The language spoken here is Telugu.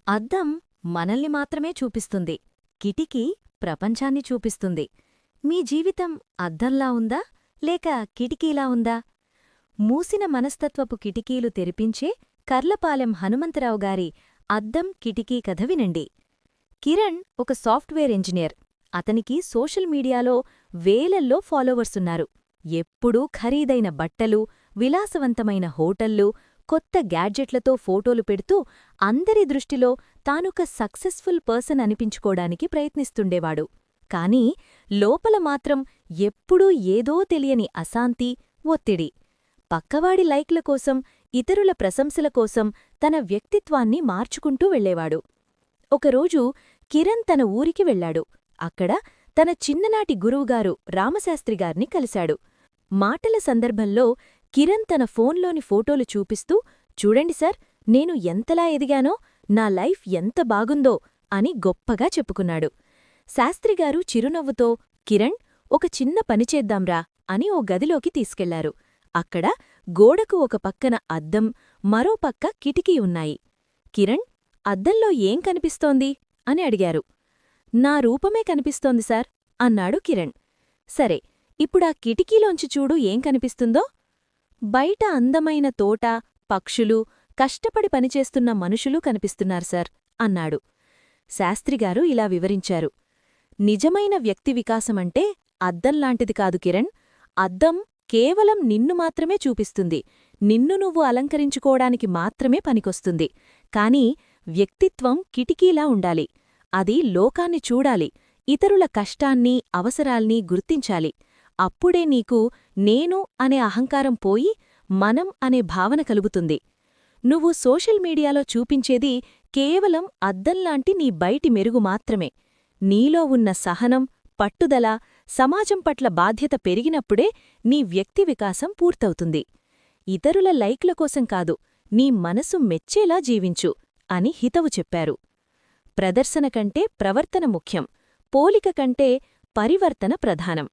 అద్దం మనల్ని మాత్రమే చూపిస్తుంది. కిటికీ ప్రపంచాన్ని చూపిస్తుంది. మీ జీవితం అద్దంలా ఉందా లేక కిటికీలా ఉందా? మూసిన మనస్తత్వపు కిటికీలు తెరిపించే కర్లపాలెం హనుమంతరావు గారి అద్దం కిటికీ కథ వినండి. కిరణ్ ఒక సాఫ్ట్వేర్ ఇంజనీర్. అతనికి సోషల్ మీడియాలో వేలల్లో ఫాలోవర్సున్నారు. ఎప్పుడూ ఖరీదైన బట్టలు, విలాసవంతమైన హోటళ్ళు, కొత్త గ్యాడ్జెట్లతో ఫోటోలు పెడుతూ అందరి దృష్టిలో తానొక సక్సెస్ఫుల్ పర్సన్ అనిపించుకోడానికి ప్రయత్నిస్తుండేవాడు. కానీ లోపల మాత్రం ఎప్పుడూ ఏదో తెలియని అశాంతి, ఒత్తిడి. పక్కవాడి లైక్ల కోసం, ఇతరుల ప్రశంసల కోసం తన వ్యక్తిత్వాన్ని మార్చుకుంటూ వెళ్లేవాడు. ఒకరోజు కిరణ్ తన ఊరికి వెళ్లాడు. అక్కడ తన చిన్ననాటి గురువుగారు రామశాస్త్రిగారిని కలిశాడు. మాటల సందర్భంలో కిరణ్ తన ఫోన్లోని ఫోటోలు చూపిస్తూ, చూడండి సార్, నేను ఎంతలా ఎదిగానో, నా లైఫ్ ఎంత బాగుందో అని గొప్పగా చెప్పుకున్నాడు. శాస్త్రిగారు చిరునవ్వుతో, కిరణ్, ఒక చిన్న పనిచేద్దాంరా అని ఓ గదిలోకి తీసుకెళ్లారు. అక్కడ గోడకు ఒక పక్కన అద్దం, మరో పక్క కిటికీ ఉన్నాయి. కిరణ్, అద్దంలో ఏం కనిపిస్తోంది అని అడిగారు. నా రూపమే కనిపిస్తోంది సార్ అన్నాడు కిరణ్. సరే, ఇప్పుడా కిటికీలోంచి చూడు ఏం కనిపిస్తుందో. బయట అందమైన తోట, పక్షులు, కష్టపడి పనిచేస్తున్న మనుషులు కనిపిస్తున్నారు సార్ అన్నాడు. శాస్త్రిగారు ఇలా వివరించారు. నిజమైన వ్యక్తి వికాసమంటే అద్దంలాంటిది కాదు కిరణ్. అద్దం కేవలం నిన్ను మాత్రమే చూపిస్తుంది. నిన్ను నువ్వు అలంకరించుకోవడానికి మాత్రమే పనికొస్తుంది. కాని వ్యక్తిత్వం కిటికీలా ఉండాలి. అది లోకాన్ని చూడాలి, ఇతరుల కష్టాన్ని, అవసరాల్ని గుర్తించాలి. అప్పుడే నీకు నేను అనే అహంకారం పోయి మనం అనే భావన కలుగుతుంది. నువ్వు సోషల్ మీడియాలో చూపించేది కేవలం అద్దంలాంటి నీ బయటి మెరుగు మాత్రమే. నీలో ఉన్న సహనం, పట్టుదల, సమాజం పట్ల బాధ్యత పెరిగినప్పుడే నీ వ్యక్తి వికాసం పూర్తవుతుంది. ఇతరుల లైక్ల కోసం కాదు, నీ మనసు మెచ్చేలా జీవించు అని హితవు చెప్పారు. ప్రదర్శన కంటే ప్రవర్తన ముఖ్యం. పోలిక కంటే పరివర్తన ప్రధానం.